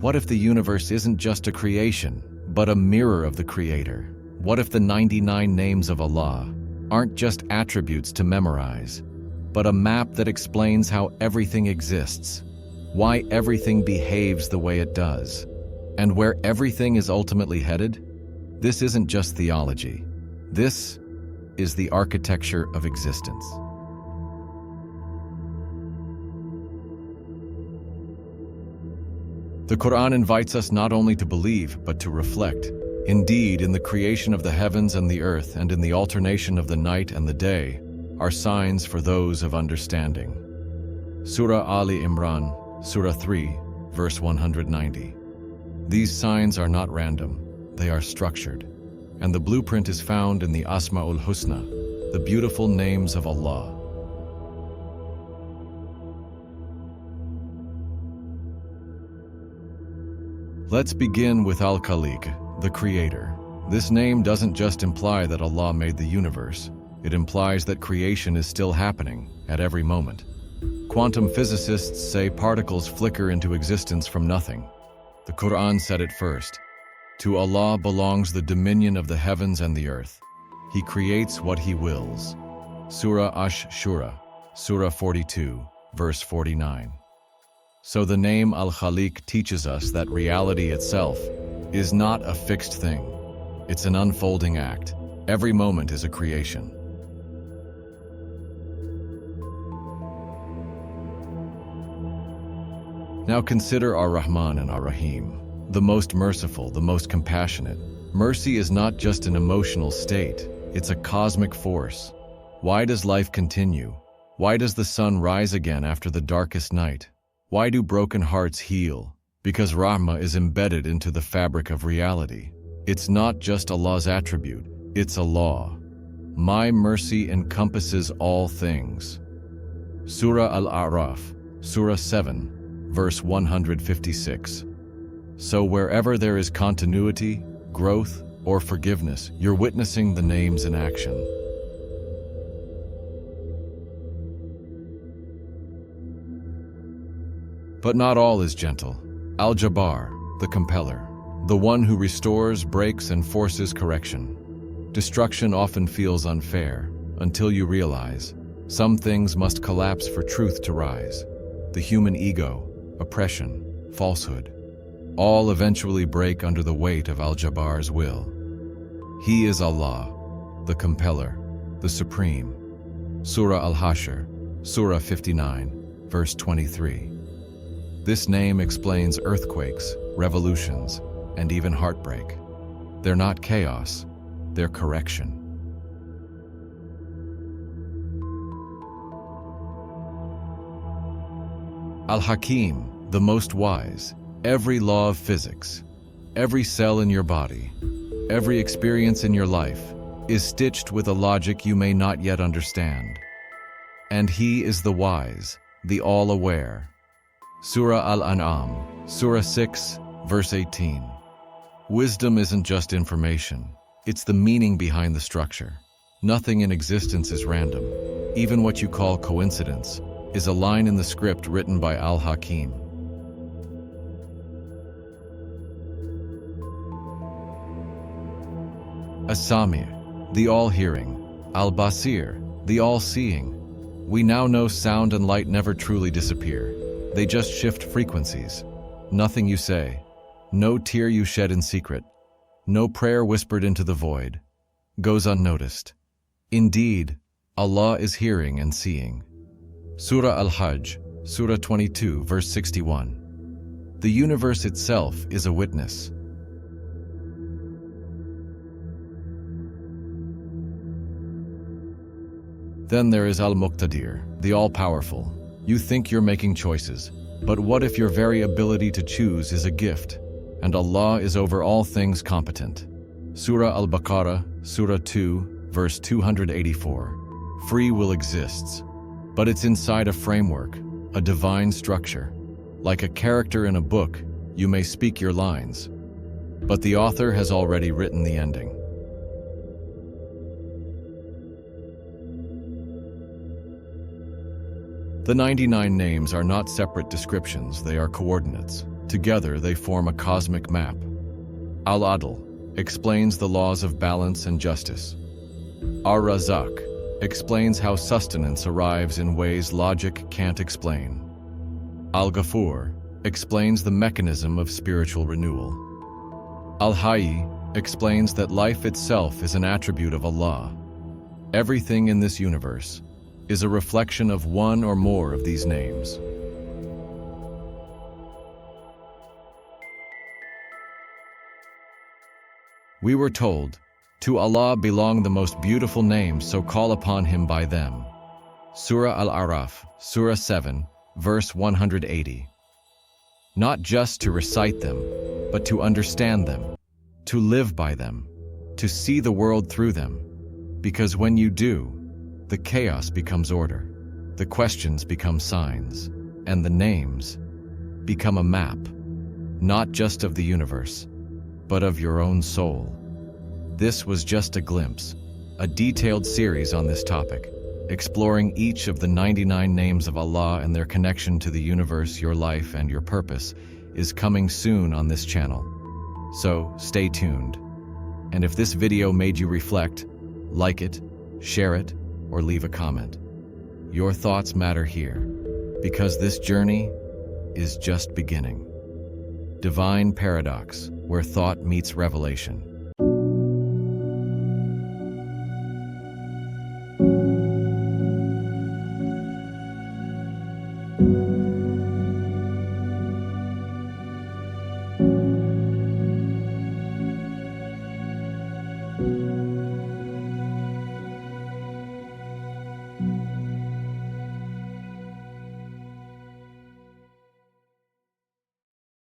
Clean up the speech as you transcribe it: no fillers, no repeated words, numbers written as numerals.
What if the universe isn't just a creation, but a mirror of the Creator? What if the 99 names of Allah aren't just attributes to memorize, but a map that explains how everything exists, why everything behaves the way it does, and where everything is ultimately headed? This isn't just theology. This is the architecture of existence. The Quran invites us not only to believe, but to reflect. Indeed, in the creation of the heavens and the earth, and in the alternation of the night and the day, are signs for those of understanding. Surah Ali Imran, Surah 3, verse 190. These signs are not random, they are structured, and the blueprint is found in the Asma Husna, the beautiful names of Allah. Let's begin with Al-Khaliq, the Creator. This name doesn't just imply that Allah made the universe. It implies that creation is still happening at every moment. Quantum physicists say particles flicker into existence from nothing. The Quran said it first. To Allah belongs the dominion of the heavens and the earth. He creates what He wills. Surah Ash-Shura, Surah 42, verse 49. So the name Al-Khaliq teaches us that reality itself is not a fixed thing. It's an unfolding act. Every moment is a creation. Now consider Ar-Rahman and Ar-Rahim, the most merciful, the most compassionate. Mercy is not just an emotional state, it's a cosmic force. Why does life continue? Why does the sun rise again after the darkest night? Why do broken hearts heal? Because Rahmah is embedded into the fabric of reality. It's not just Allah's attribute, it's a law. My mercy encompasses all things. Surah Al-A'raf, Surah 7, verse 156. So wherever there is continuity, growth, or forgiveness, you're witnessing the names in action. But not all is gentle. Al-Jabbar, the compeller, the one who restores, breaks, and forces correction. Destruction often feels unfair, until you realize some things must collapse for truth to rise. The human ego, oppression, falsehood, all eventually break under the weight of Al-Jabbar's will. He is Allah, the compeller, the supreme. Surah Al-Hashr, Surah 59, verse 23. This name explains earthquakes, revolutions, and even heartbreak. They're not chaos, they're correction. Al-Hakim, the most wise. Every law of physics, every cell in your body, every experience in your life is stitched with a logic you may not yet understand. And He is the wise, the all-aware. Surah Al-An'am, Surah 6, verse 18. Wisdom isn't just information, it's the meaning behind the structure. Nothing in existence is random. Even what you call coincidence is a line in the script written by Al-Hakim. As-Sami, the all-hearing. Al-Basir, the all-seeing. We now know sound and light never truly disappear. They just shift frequencies. Nothing you say, no tear you shed in secret, no prayer whispered into the void, goes unnoticed. Indeed, Allah is hearing and seeing. Surah Al-Hajj, Surah 22, verse 61. The universe itself is a witness. Then there is Al-Muqtadir, the all-powerful. You think you're making choices, but what if your very ability to choose is a gift, and Allah is over all things competent? Surah Al-Baqarah, Surah 2, verse 284. Free will exists, but it's inside a framework, a divine structure. Like a character in a book, you may speak your lines, but the author has already written the ending. The 99 names are not separate descriptions, they are coordinates. Together, they form a cosmic map. Al-Adl explains the laws of balance and justice. Ar-Razaq explains how sustenance arrives in ways logic can't explain. Al-Ghafur explains the mechanism of spiritual renewal. Al-Hayy explains that life itself is an attribute of Allah. Everything in this universe is a reflection of one or more of these names. We were told, "To Allah belong the most beautiful names, so call upon Him by them." Surah Al-Araf, Surah 7, verse 180. Not just to recite them, but to understand them, to live by them, to see the world through them. Because when you do, the chaos becomes order, the questions become signs, and the names become a map, not just of the universe, but of your own soul. This was just a glimpse, a detailed series on this topic, exploring each of the 99 names of Allah and their connection to the universe, your life, and your purpose, is coming soon on this channel. So, stay tuned. And if this video made you reflect, like it, share it, or leave a comment. Your thoughts matter here, because this journey is just beginning. Divine Paradox, where thought meets revelation.